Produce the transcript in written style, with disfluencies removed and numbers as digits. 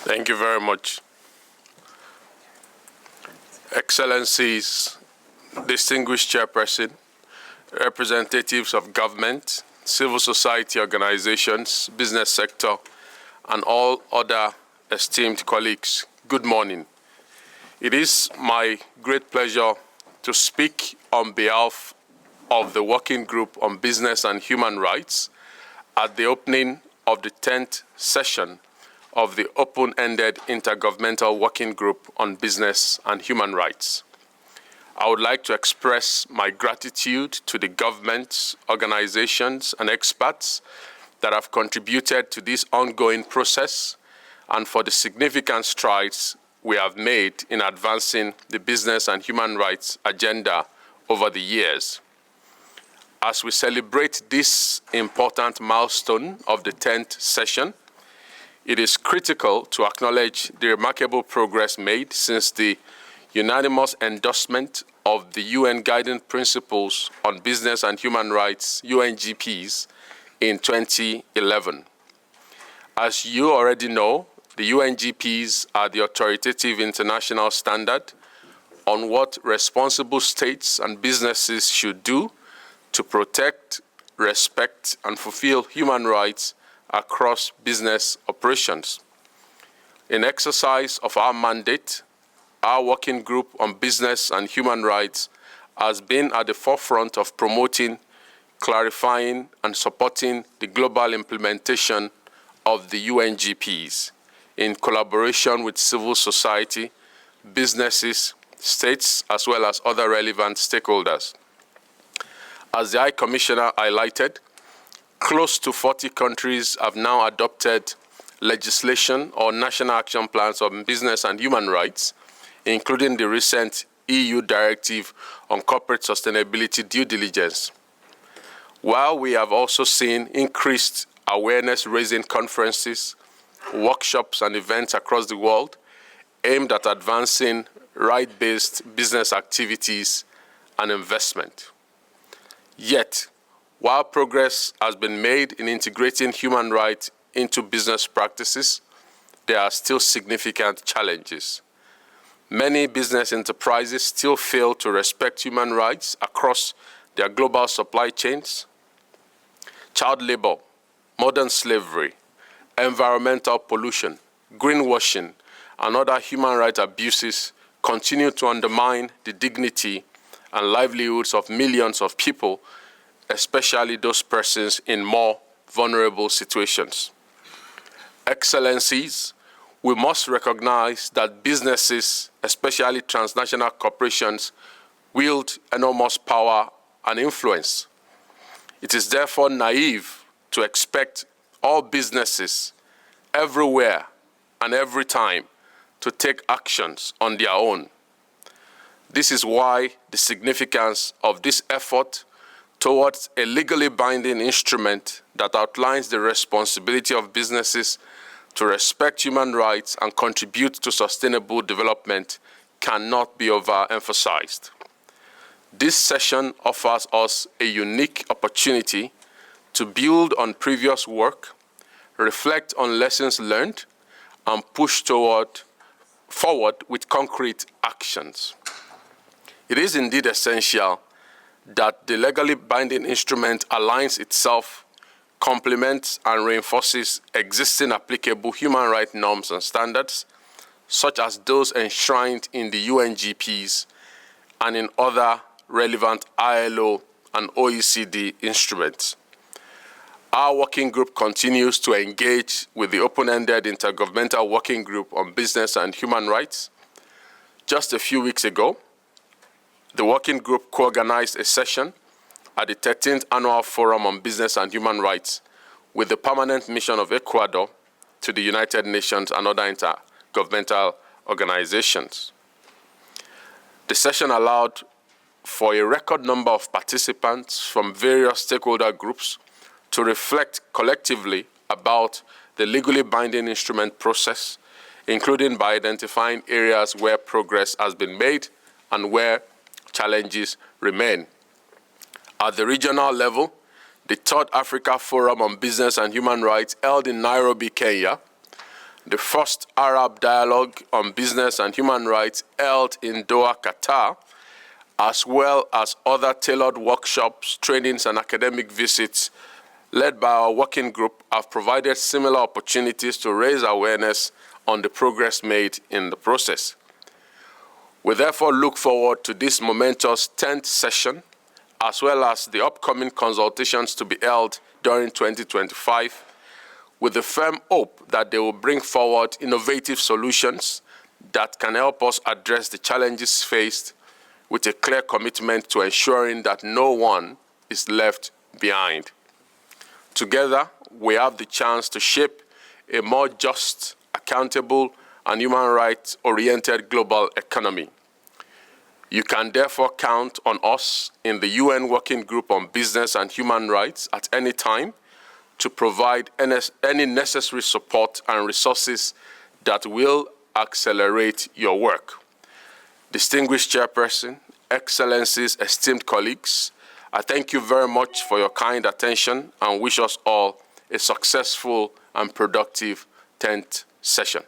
Thank you very much. Excellencies, distinguished chairperson, representatives of government, civil society organizations, business sector, and all other esteemed colleagues, good morning. It is my great pleasure to speak on behalf of the Working Group on Business and Human Rights at the opening of the 10th session of the open-ended intergovernmental working group on business and human rights. I would like to express my gratitude to the governments, organizations, and experts that have contributed to this ongoing process and for the significant strides we have made in advancing the business and human rights agenda over the years. As we celebrate this important milestone of the 10th session, it is critical to acknowledge the remarkable progress made since the unanimous endorsement of the UN Guiding Principles on Business and Human Rights, UNGPs, in 2011. As you already know, the UNGPs are the authoritative international standard on what responsible states and businesses should do to protect, respect, and fulfill human rights across business operations. In exercise of our mandate, our working group on business and human rights has been at the forefront of promoting, clarifying, and supporting the global implementation of the UNGPs in collaboration with civil society, businesses, states, as well as other relevant stakeholders. As the High Commissioner highlighted, close to 40 countries have now adopted legislation or national action plans on business and human rights, including the recent EU directive on corporate sustainability due diligence. While we have also seen increased awareness-raising conferences, workshops, and events across the world aimed at advancing right-based business activities and investment. Yet, while progress has been made in integrating human rights into business practices, there are still significant challenges. Many business enterprises still fail to respect human rights across their global supply chains. Child labor, modern slavery, environmental pollution, greenwashing, and other human rights abuses continue to undermine the dignity and livelihoods of millions of people, especially those persons in more vulnerable situations. Excellencies, we must recognize that businesses, especially transnational corporations, wield enormous power and influence. It is therefore naive to expect all businesses everywhere and every time to take actions on their own. This is why the significance of this effort towards a legally binding instrument that outlines the responsibility of businesses to respect human rights and contribute to sustainable development cannot be overemphasized. This session offers us a unique opportunity to build on previous work, reflect on lessons learned, and push forward with concrete actions. It is indeed essential that the legally binding instrument aligns itself, complements, and reinforces existing applicable human rights norms and standards, such as those enshrined in the UNGPs and in other relevant ILO and OECD instruments. Our working group continues to engage with the open-ended intergovernmental working group on business and human rights. Just a few weeks ago, the working group co-organized a session at the 13th Annual Forum on Business and Human Rights with the Permanent Mission of Ecuador to the United Nations and other intergovernmental organizations. The session allowed for a record number of participants from various stakeholder groups to reflect collectively about the legally binding instrument process, including by identifying areas where progress has been made and where challenges remain. At the regional level, the Third Africa Forum on Business and Human Rights held in Nairobi, Kenya, the first Arab dialogue on business and human rights held in Doha, Qatar, as well as other tailored workshops, trainings, and academic visits led by our working group have provided similar opportunities to raise awareness on the progress made in the process. We therefore look forward to this momentous 10th session, as well as the upcoming consultations to be held during 2025, with the firm hope that they will bring forward innovative solutions that can help us address the challenges faced, with a clear commitment to ensuring that no one is left behind. Together, we have the chance to shape a more just, accountable, and human rights-oriented global economy. You can therefore count on us in the UN Working Group on Business and Human Rights at any time to provide any necessary support and resources that will accelerate your work. Distinguished Chairperson, Excellencies, esteemed colleagues, I thank you very much for your kind attention and wish us all a successful and productive 10th session.